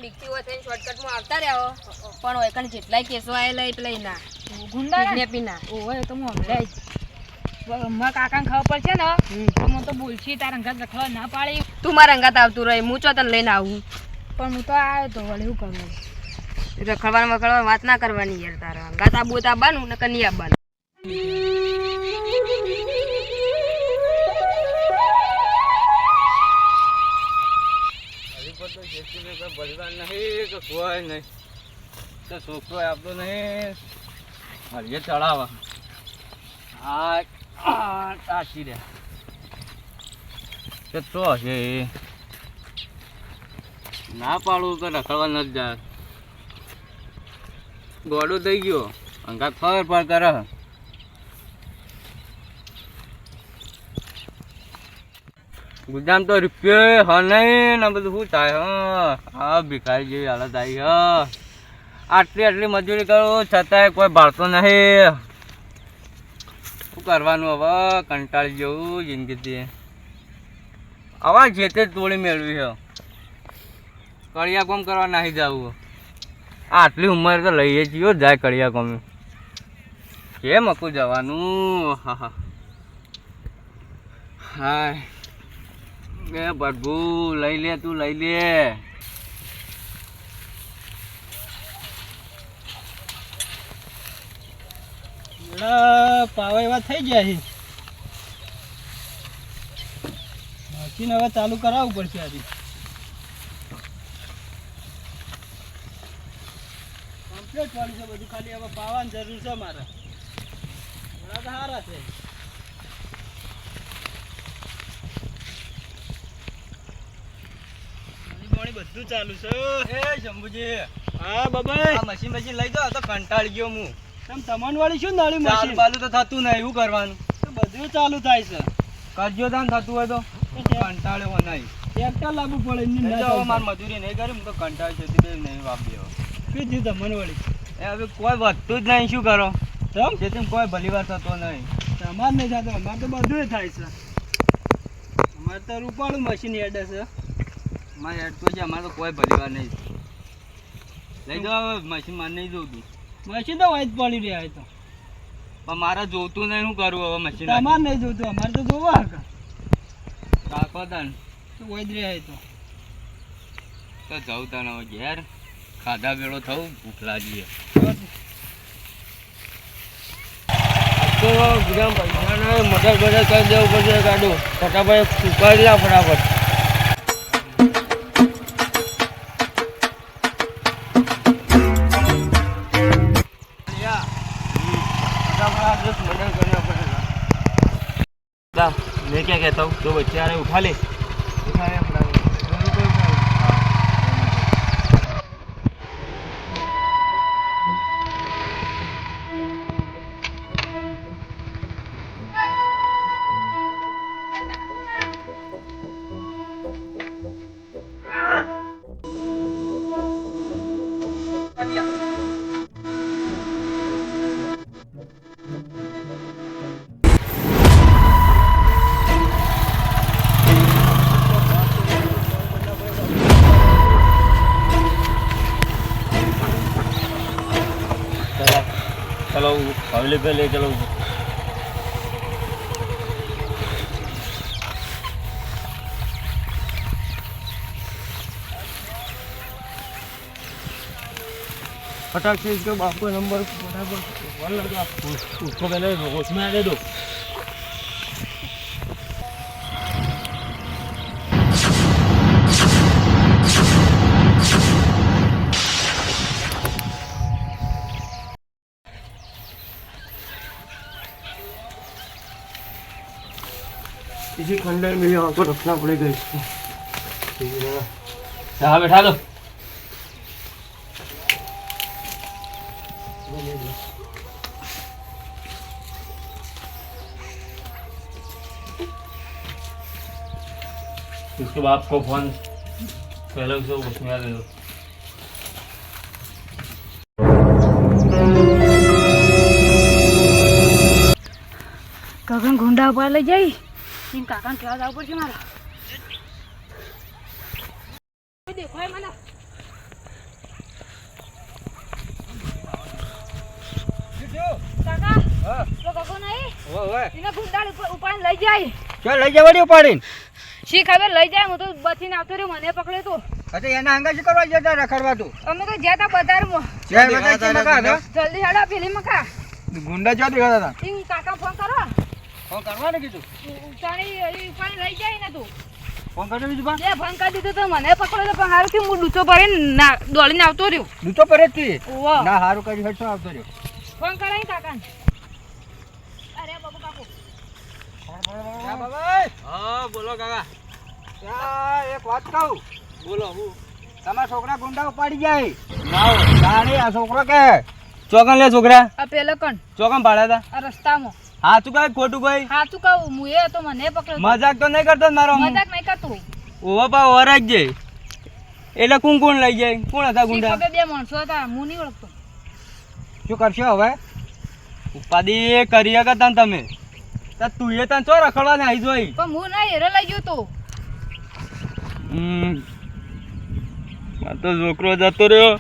બીકતી હોય થઈને શોર્ટકટમાં આવતા રહ્યો પણ હોય કણ જેટલાય કેસો આયેલા એટલાય ના ગુંડા કિડનેપિંગ ઓય તો હું સમજાય મારા કાકાને ખબર પડશે ને તો હું તો બોલછી તારા અંગાત રખવા ના પાડી તું મારા અંગાત આવતું રહે હું ચો તને લઈને આવું પણ હું તો આવ્યો તો વળી શું કરવું રખડવાનું વખડવાનું વાત ના કરવાની યાર તારા અંગાત આબુ તો આવવાનું ને કની આવવાનું ભરવા નહીં કે કોઈ નહીં તો છોકરો આપતો નહીં હરિયે ચડાવા તાચી રે તો હશે ના પાડવું તો રખડવા નથી જાય ગોડું થઈ ગયો અંકા ખબર પડ કરે ગુદામ તો રૂપિયો હ નહીં ને બધું શું થાય હા ભિખારી જેવી હાલત આવી આટલી મજૂરી કરું છતાંય કોઈ ભાળતો નહીં શું કરવાનું હવે કંટાળી જવું જિંદગીથી આવા જે તે તોડી મેળવી છે કડિયા કોમ કરવા નાહી જવું આટલી ઉંમર તો લઈએ છીએ જાય કડિયા કોમ કેમ હકું જવાનું હા હાય બે ભટભુ લઈ લે તું લઈ લે પાવા એવા થઈ ગયા છે મશીન હવે ચાલુ કરાવવું પડશે આજે કમ્પ્લીટ વાળી છે બધું ખાલી હવે પાવાની જરૂર છે મારે ઘોડા તો સારા છે બધું ચાલુ છે એ શંભુજી હા બાબા આ મશીન લઈ જાઓ તો કંટાળી ગયો હું તમ તમાન વાળી શું નાળી મશીન ચાલુ તો થતું નહીં એવું કરવાનું તો બધું ચાલુ થાય છે કરજો તાન થતું હોય તો કંટાળ્યો નહીં ટ્રેક્ટર લાવવું પડે એમની ના જાવ માર મજૂરી નહીં કરી હું તો કંટાળી છે તે નહીં વાપર્યો શું થયું તમાન વાળી એ હવે કોઈ વધતું જ નહીં શું કરો તમ જેથી કોઈ ભલીવાર થતો નહીં તમાર નહીં થતો અમારે તો બધું થાય છે અમારે તો રૂપાળું મશીન હેડે છે મારે હેડતો છે અમારે તો કોઈ ભલીવાર નહીં લઈ જાઓ મશીન મારે નહીં જોતું મશીન તો વાઈટ પડી રહ્યા તો પણ મારે જોતું નહીં શું કરું હવે મશીન અમારે નહીં જોતું અમારે તો જોવા કાકો તન તો વાઈટ રહ્યા તો જવું તને હવે ઘેર ખાધા વેળો થવું ભૂખ લાગી તો ગ્રામ પૈસાને મદદ કરી દેવું પડશે ગાડું ફટાફટ ઉપાડી લા ફટાફટ मैं क्या कहता हूँ दो बच्चे आ रहे उठा ले चलो हवेली पे ले चलो फटाक से इसके बाप को नंबर फटाफट लगा उसको पहले उसमें आने दो इसी खंडर में यहाँ को रखना पड़ेगा इसको यहाँ बैठा दो उसके बाप को फोन पहले उसे उसमें आ दे दो કાકા ગુંડા ઉપર લઈ જઈ કાકાને કહેવા જવું પડશે મારે દેખાય મને કાકા હા તો કાકો નહીં ઓય એને ગુંડાળ ઉપાડીને લઈ જાય ચાલ લઈ જવાડી ઉપાડીને શી ખબર લઈ જાય હું તો બચીને આવતો રહ્યો મને પકડે તો અચ્છા એના હંગા શું કરવા જતા રખડવા તું અમે તો જ્યાં તા બજારમાં ચાલ બધા છે મકા હતા જલ્દી હેડા પેલી મકા ગુંડા ચા દેખાતા હતા ઈ કાકા ફોન કરો ફોન કરવાનું કીધું ઉતાણી ઉપાડીને લઈ જાય ને તું ફોન કરજો બીજું બા બે ફોન કરી દીધો તો મને પકડો તો પણ હારું થયું હું ડૂચો ભરીને દોડીને આવતો રહ્યો દૂતો પરે જ તું ઓવા ના હારું કરી હેઠો આવતો રહ્યો ફોન કરાય કાકાને અરે બાબુ કાકો ક્યાં બાબાઈ હા બોલો કાકા ક્યાં એક વાત કહું બોલો હું તમારા છોકરા ગુંડા ઉપાડી જાય ના જાણી આ છોકરો કે ચોકન લે છોકરા આ પેલો કણ ચોકન ભાડ્યા હતા આ રસ્તામાં સાચું કઈ ખોટું કઈ સાચું કહું હું એ તો મને પકડ્યો મજાક તો નહીં કરતો ને મારો મજાક નહીં કરતું ઓવા પા વરાજ જાય એટલે કોણ કોણ લઈ જાય કોણ હતા શી ગુંડા ખબર બે માણસો હતા હું નહીં ઓળખતો શું કરશો હવે ઉપાધી કરી હતા ને તમે તો તું એ તને ચો રખડવા ને આવી જોઈ પણ હું ના હેરો લઈ ગયો તો આ તો છોકરો જતો રહ્યો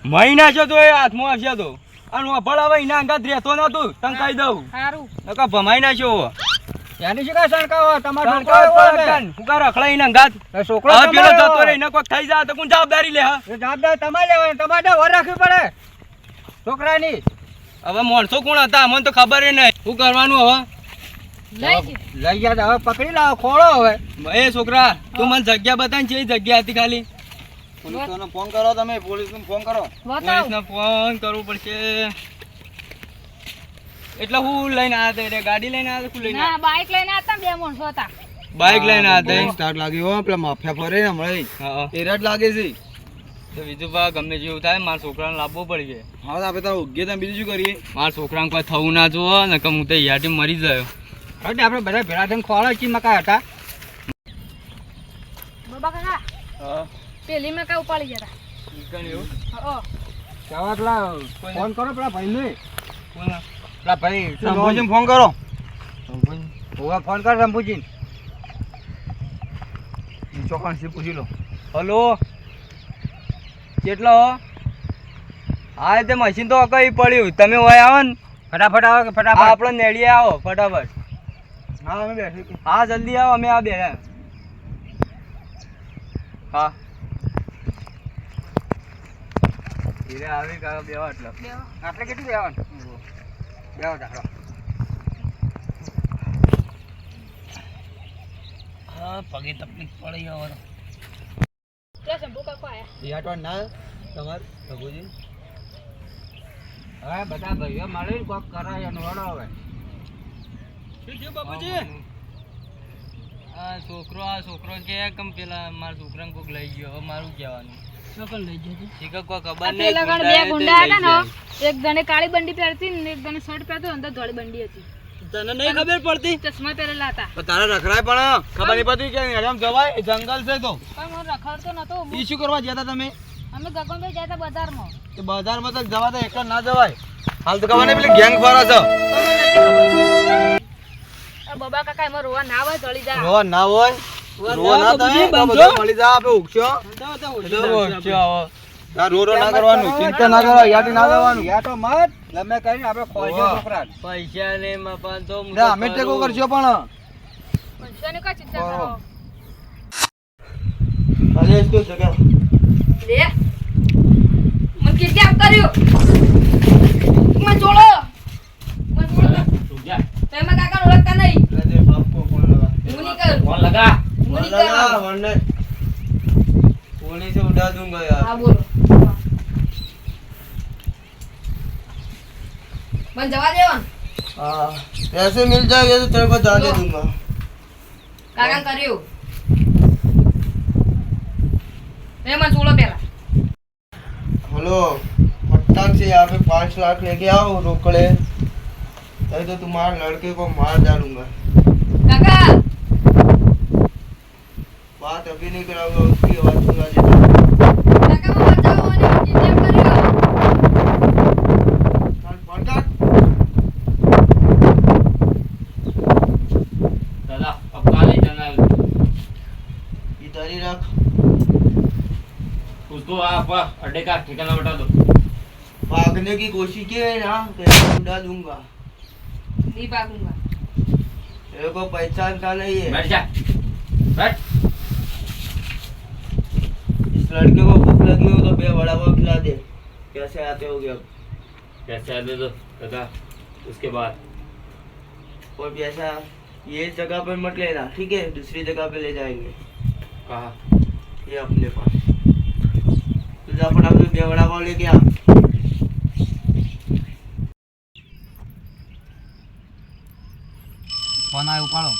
મહિના છે તો એ હાથમાં આવશે તો અને ભણાવે એના અંગાત રહેતો નતું તને કહી દઉં સારું નકા ભમાઈ નાખ્યો ત્યાંની શું કાંઈ સણકાવો તમારો છોકરો હું કા રખડા એના અંગાત છોકરો હવે પેલો જતો રહે એને કોઈક થઈ જાય તો કોણ જવાબદારી લે હા જવાબદાર તમારે લેવાની તમારે વર રાખવી પડે છોકરાની હવે માણસો કોણ હતા અમને તો ખબર નહીં શું કરવાનું હવે લઈ જ લઈ ગયા હવે પકડી લાવો ખોળો હવે એ છોકરા તું મને જગ્યા બતાવી છે એ જગ્યા હતી ખાલી પોલીસનો ફોન કરો તમે પોલીસનો ફોન કરો બતાવ પોલીસને ફોન કરવું પડશે એટલે હું લઈને આવ્યા હતા ગાડી લઈને આવ્યા હતા લઈને ના બાઈક લઈને હતા બે માણસો હતા બાઇક લઈને આવ્યા હતા સ્ટાર્ટ લાગી હો પેલા માફિયા ફરે ને હમણાં હા એરટ લાગે છે તો બીજું બા ગમે જેવું થાય મારા છોકરાને લાવવો પડશે હા તો આપણે તાર ઉગ્ગે તમે બીજું શું કરીએ મારા છોકરાને કોઈ થવું ના જોવો ને કે હું તો યાટી મરી ગયો હવે આપણે બધા ભેળા થઈને ખોળા ચી મકા હતા બાબા કાકા હા પેલી મેં કા ઉપાડી ગયા હતા કહેવા પેલા ફોન કરો પેલા ભાઈને કોણ પેલા ભાઈ શંભુજીને ફોન કરો હોવા ફોન કર શંભુજીને ચોકણ છે પૂછી લો હલો કેટલો હા તે મશીન તો કઈ પડ્યું તમે હોય આવો ને ફટાફટ આવો કે હા ફટાફટ આપણે નેડીએ આવો ફટાફટ હા અમે બેઠી હા જલ્દી આવો અમે આ બે હા ધીરે આવી કાકા બેવા એટલે આપણે કેટલું બેવાનું બેવા ચાલો હા પગે તકલીફ પડી હવે ત્યાં શંભુ કાકો આયા યાટવા ના તમારે પ્રભુજી હવે બધા ભાઈઓ મળીને કોક કરાય એનો વડો હવે શું છે બાપુજી આ છોકરો કે કમ પેલા મારા છોકરાને કોક લઈ ગયો હવે મારું કહેવાનું ચોકન લઈ જજો ઠીક કોઈ ખબર આ નહીં પેલા ગણ બે ગુંડા હતા ને એક જણે કાળી બંડી પહેરતી ને એક જણે શર્ટ પહેરતો અંદર ધોળી બંડી હતી તને નહીં ખબર પડતી ચશ્મા પહેરેલા હતા પણ તારે રખડાય પણ ખબર નહીં પડતી કે આમ જવાય જંગલ છે તો પણ હું રખડતો નતો ઈ શું કરવા ગયા હતા તમે અમે ગગનભાઈ ગયા હતા બજારમાં તો બજારમાં તો જવા તો એકલા ના જવાય હાલ તો ખબર નહીં પેલી ગેંગ ફરા છે આ બાબા કાકા એમાં રોવા ના હોય ધોળી જા રોવા ના હોય રોવા ના થાય તો બધું મળી જા આપણે ઉગશો ના રો ના કરવાનું ચિંતા ના કરવા યાદ ના કરવાનું યા તો મત લમે કરીને આપણે ખોલજો છોકરા પૈસા ને મપાન તો ના અમે ટેકો કરજો પણ પૈસાની કોઈ ચિંતા કરો અરે તો જગ્યા લે મને કેટલી આપ કર્યો મને જોડો તમે કાકા ઓળખતા નહીં અરે બાપ કો ફોન લગા હું નહીં કરું ફોન લગા હું નહીં કરું વરને पुलिस से उड़ा दूंगा यार हाँ बोलो बन जवा दे हाँ पैसे मिल जाएंगे तो तेरे को जाने दूंगा काका करियो मैं मन छोड़ो पहला हेलो फटाक से यहाँ पे 5 लाख लेके आओ रोकड़े नहीं तो तुम्हारे लड़के को मार डालूंगा काका बात अभी नहीं कराऊंगा उसकी आवाज सुना देता काका वो बचाओ और किडनैप करियो फोन काट दादा अब कहाँ ले जाना है इधर ही रख उसको आप अड्डे का ठिकाना बता दो भागने की कोशिश की है ना तो इसको उड़ा दूंगा। नहीं भागूंगा। तेरे को पहचानता नहीं है। बैठ जा बैठ। इस लड़के को भूख लगी हो तो बे बड़ा वो खिला दे। कैसे आते होगे अब? कैसे आते तो बता उसके बाद। और भी ऐसा ये जगह पर मत लेना, ठीक है? दूसरी जगह पे ले जाएंगे। कहा ये अपने पास तुझा फटाफट बेवड़ा पाव लेके आ। फोन आयो उपाड़ो।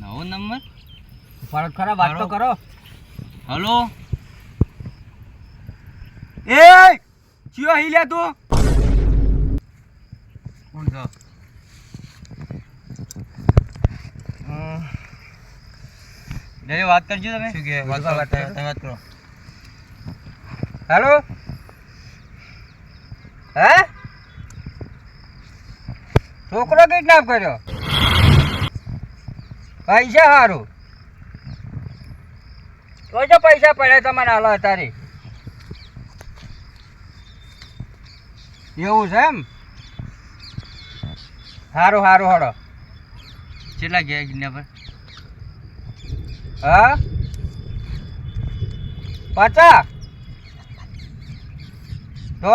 नવો નંબર ઉપાડો ખરા, વાત તો કરો. હલો એ ચિયો હી લે તું કોણ છો? જય વાત કરજો તમે. શું કે વાત કરો. હેલો હે છોકરો કિડનેપ કર્યો પૈસા સારું તો જો પૈસા પડ્યા તમારે હાલો તારી એવું છે એમ સારું સારું હળો કેટલા ગયા કિડનેપર હા 50 તો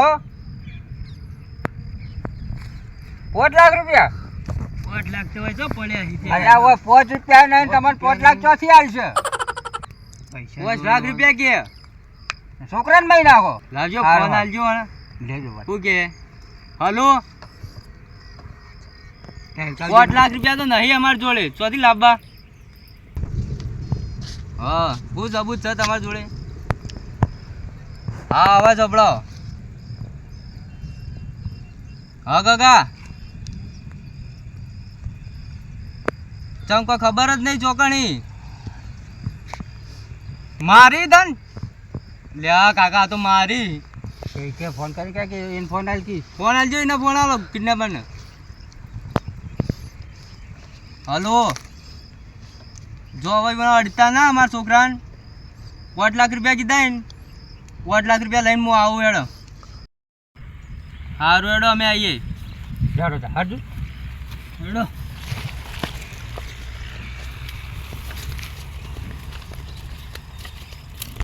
5 લાખ રૂપિયા 5 લાખ તો હોય તો પડ્યા અલ્યા ઓય 5 રૂપિયા નહીં તમને 5 લાખ ચોથી આવશે 5 લાખ રૂપિયા કે છોકરાને મહી નાખો લાવજો ફોન આલજો ને લેજો શું કે હલો 5 લાખ રૂપિયા તો નહીં અમારી જોડે ચોથી લાવવા હા શું સબૂત છે તમારી જોડે હા અવાજ સંભળાવો હા કાકા ચમ કોઈ ખબર જ નહીં ચોકણી મારી ધન લ્યા કાકા તો મારી કે ફોન કરી કે એને ફોન આલકી ફોન આલજો એને ફોન આલો કિડનેપર ને હલો જો હવે મને અડતા ના અમારા છોકરાને 5 લાખ રૂપિયા કીધા ને 5 લાખ રૂપિયા લઈને હું આવું હેડો સારું હેડો અમે આવીએ હેડો હાજુ હેડો